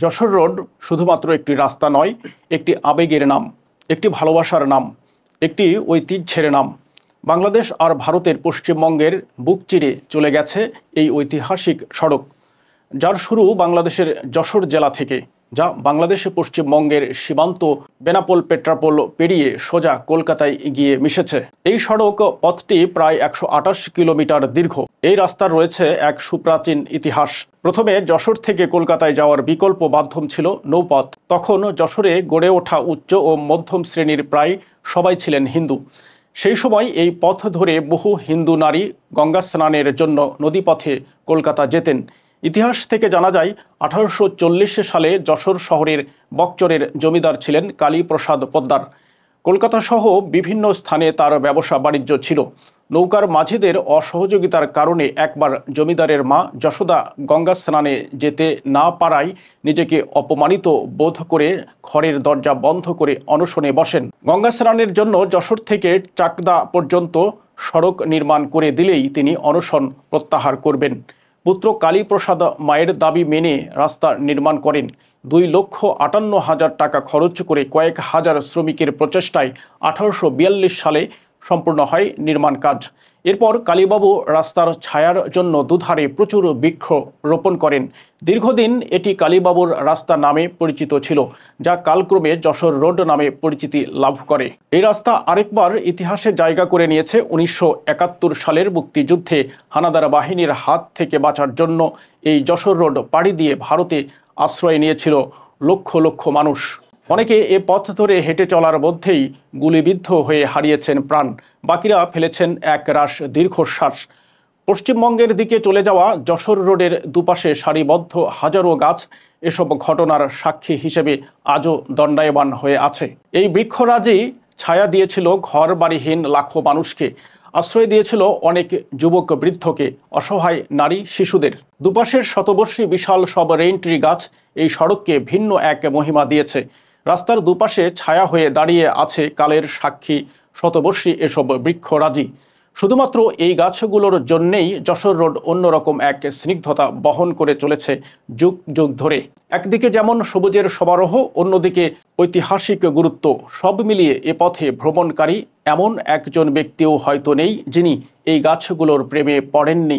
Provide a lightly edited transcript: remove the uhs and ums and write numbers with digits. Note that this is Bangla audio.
যশোর রোড শুধুমাত্র একটি রাস্তা নয়, একটি আবেগের নাম, একটি ভালোবাসার নাম, একটি ঐতিহ্যের নাম। বাংলাদেশ আর ভারতের পশ্চিমবঙ্গের বুক চিরে চলে গেছে এই ঐতিহাসিক সড়ক, যার শুরু বাংলাদেশের যশোর জেলা থেকে, যা বাংলাদেশে পশ্চিমবঙ্গের সীমান্ত বেনাপোল পেট্রাপোল পেরিয়ে সোজা কলকাতায় গিয়ে মিশেছে। এই সড়ক পথটি প্রায় 128 কিলোমিটার দীর্ঘ। এই রাস্তার রয়েছে এক সুপ্রাচীন ইতিহাস। প্রথমে যশোর থেকে কলকাতায় যাওয়ার বিকল্প মাধ্যম ছিল নৌপথ। তখন যশোরে গড়ে ওঠা উচ্চ ও মধ্যম শ্রেণীর প্রায় সবাই ছিলেন হিন্দু। সেই সময় এই পথ ধরে বহু হিন্দু নারী গঙ্গা স্নানের জন্য নদীপথে কলকাতা যেতেন। ইতিহাস থেকে জানা যায় 1840 সালে যশোর শহরের বকচরের জমিদার ছিলেন কালীপ্রসাদ পোদ্দার। কলকাতা সহ বিভিন্ন স্থানে তার ব্যবসা বাণিজ্য ছিল। নৌকার মাঝিদের অসহযোগিতার কারণে একবার জমিদারের মা যশোদা গঙ্গা স্নানে যেতে না পারায় নিজেকে অপমানিত বোধ করে ঘরের দরজা বন্ধ করে অনশনে বসেন। গঙ্গা স্নানের জন্য যশোর থেকে চাকদা পর্যন্ত সড়ক নির্মাণ করে দিলেই তিনি অনশন প্রত্যাহার করবেন। পুত্র কালীপ্রসাদ মায়ের দাবি মেনে রাস্তা নির্মাণ করেন। 2,58,000 টাকা খরচ করে কয়েক হাজার শ্রমিকের প্রচেষ্টায় 1842 সালে সম্পূর্ণ হয় নির্মাণ কাজ। এরপর কালীবাবু রাস্তার ছায়ার জন্য দুধারে প্রচুর বৃক্ষ রোপণ করেন। দীর্ঘদিন এটি কালীবাবুর রাস্তা নামে পরিচিত ছিল, যা কালক্রমে যশোর রোড নামে পরিচিতি লাভ করে। এই রাস্তা আরেকবার ইতিহাসে জায়গা করে নিয়েছে। 1971 সালের মুক্তিযুদ্ধে হানাদার বাহিনীর হাত থেকে বাঁচার জন্য এই যশোর রোড পাড়ি দিয়ে ভারতে আশ্রয় নিয়েছিল লক্ষ লক্ষ মানুষ। অনেকে এ পথ ধরে হেঁটে চলার মধ্যেই গুলিবিদ্ধ হয়ে হারিয়েছেন প্রাণ, বাকিরা ফেলেছেন একরাশ দীর্ঘশ্বাস। পশ্চিমবঙ্গের দিকে চলে যাওয়া যশোর রোডের দুপাশে সারিবদ্ধ হাজারো গাছ এসব ঘটনার সাক্ষী হিসেবে আজও দণ্ডায়মান হয়ে আছে। এই বৃক্ষরাজি ছায়া দিয়েছিল ঘর বাড়িহীন লাখো মানুষকে, আশ্রয় দিয়েছিল অনেক যুবক বৃদ্ধকে, অসহায় নারী শিশুদের। দুপাশের শতবর্ষী বিশাল সব রেইনট্রি গাছ এই সড়ককে ভিন্ন এক মহিমা দিয়েছে। রাস্তার দুপাশে ছায়া হয়ে দাঁড়িয়ে আছে কালের সাক্ষী শতবর্ষী এসব বৃক্ষরাজি। শুধুমাত্র এই গাছগুলোর জন্যেই যশোর রোড অন্যরকম এক স্নিগ্ধতা বহন করে চলেছে যুগ যুগ ধরে। একদিকে যেমন সবুজের সমারোহ, অন্যদিকে ঐতিহাসিক গুরুত্ব। সব মিলিয়ে এ পথে ভ্রমণকারী এমন একজন ব্যক্তিও হয়তো নেই যিনি এই গাছগুলোর প্রেমে পড়েননি।